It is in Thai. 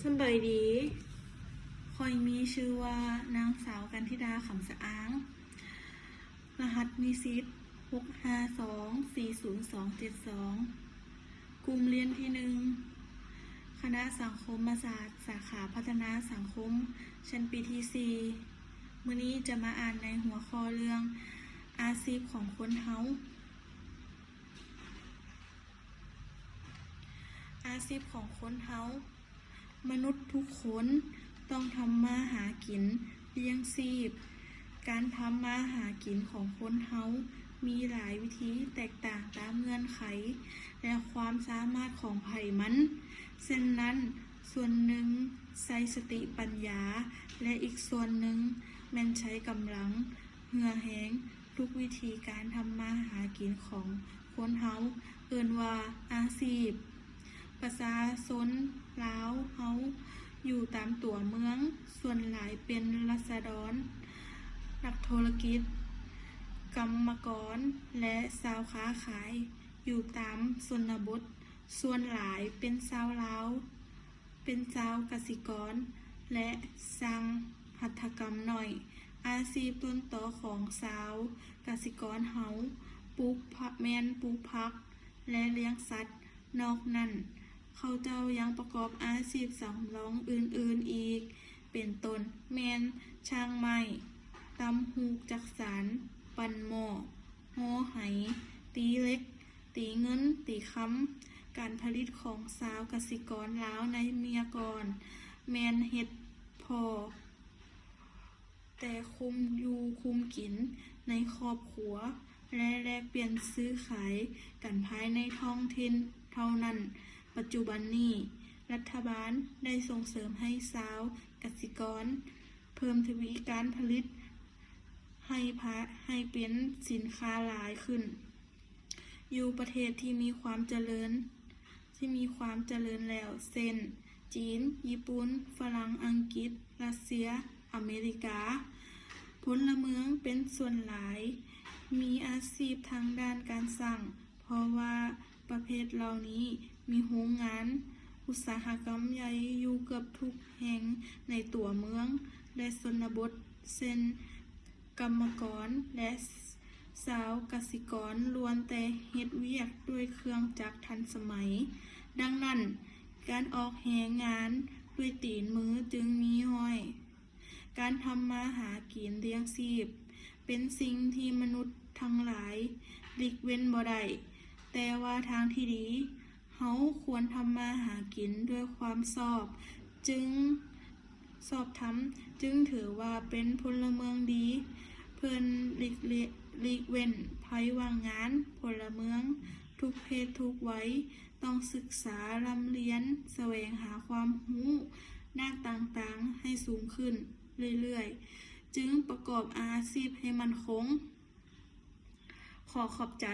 สบายดีคอยมีชื่อว่านางสาวกันธิดาขำสะอ้างรหัสนิสิต6524072กลุ่มเรียนที่1คณะสังคมศาสตร์สาขาพัฒนาสังคมชั้นปีที่4มื้อนี้จะมาอ่านในหัวข้อเรื่องอาชีพของคนเฮาอาชีพของคนเฮามนุษย์ทุกคนต้องทำมาหากินเลี้ยงชีพการทำมาหากินของคนเฮามีหลายวิธีแตกต่างตามเงื่อนไขและความสามารถของไผมันเช่นนั้นส่วนหนึ่งใช้สติปัญญาและอีกส่วนหนึ่งแม่นใช้กำลังเหงื่อแหงทุกวิธีการทำมาหากินของคนเฮาเอิ้นว่าอาชีพประชาชนลาวเฮาอยู่ตามตัวเมืองส่วนหลายเป็นราษฎรนักธุรกิจกรรมกรและชาวค้าขายอยู่ตามชนบทส่วนหลายเป็นชาวลาวเป็นชาวกสิกรและสร้างหัตถกรรมหน่อยอาชีพต้นตอของชาวกสิกรเฮาปลูกผักและเลี้ยงสัตว์นอกนั้นเขาเจ้ายังประกอบอาชีพสำรองอื่นๆอีกเป็นต้นแม่นช่างไม้ตำหูกจักสานปั่นหม้อห่อไหตีเหล็กตีเงินตีค้ำการผลิตของชาวกสิกรลาวในเมียก่อนแม่นเฮ็ดพอแต่คุมอยู่คุมกินในครอบครัวและแลกเปลี่ยนซื้อขายกันภายในท้องถิ่นเท่านั้นปัจจุบันนี้รัฐบาลได้ส่งเสริมให้ชาวกสิกรเพิ่มทวีการผลิตให้เป็นสินค้าหลายขึ้นอยู่ประเทศที่มีความเจริญแล้วเช่นจีนญี่ปุ่นฝรั่งอังกฤษรัสเซียอเมริกาพลเมืองเป็นส่วนหลายมีอาชีพทางด้านการสร้างเพราะว่าประเภทเหล่านี้มีโรงงานอุตสาหกรรมใหญ่อยู่เกือบทุกแห่งในตัวเมืองและชนบทเช่นกรรมกรและชาวกสิกรล้วนแต่เฮ็ดเวียกด้วยเครื่องจักรทันสมัยดังนั้นการออกแรงงานด้วยตีนมือจึงมีน้อยการทำมาหากินเลี้ยงชีพเป็นสิ่งที่มนุษย์ทั้งหลายหลีกเว้นบ่ได้แต่ว่าทางที่ดีเฮาควรทำมาหากินด้วยความจึงจึงถือว่าเป็นพลเมืองดีเพิ่นหลีกเว้นภัยว่างงานพลเมืองทุกเพศทุกวัยต้องศึกษาร่ำเรียนแสวงหาความรู้ด้านต่างๆให้สูงขึ้นเรื่อยๆจึงประกอบอาชีพให้มั่นคงขอขอบใจ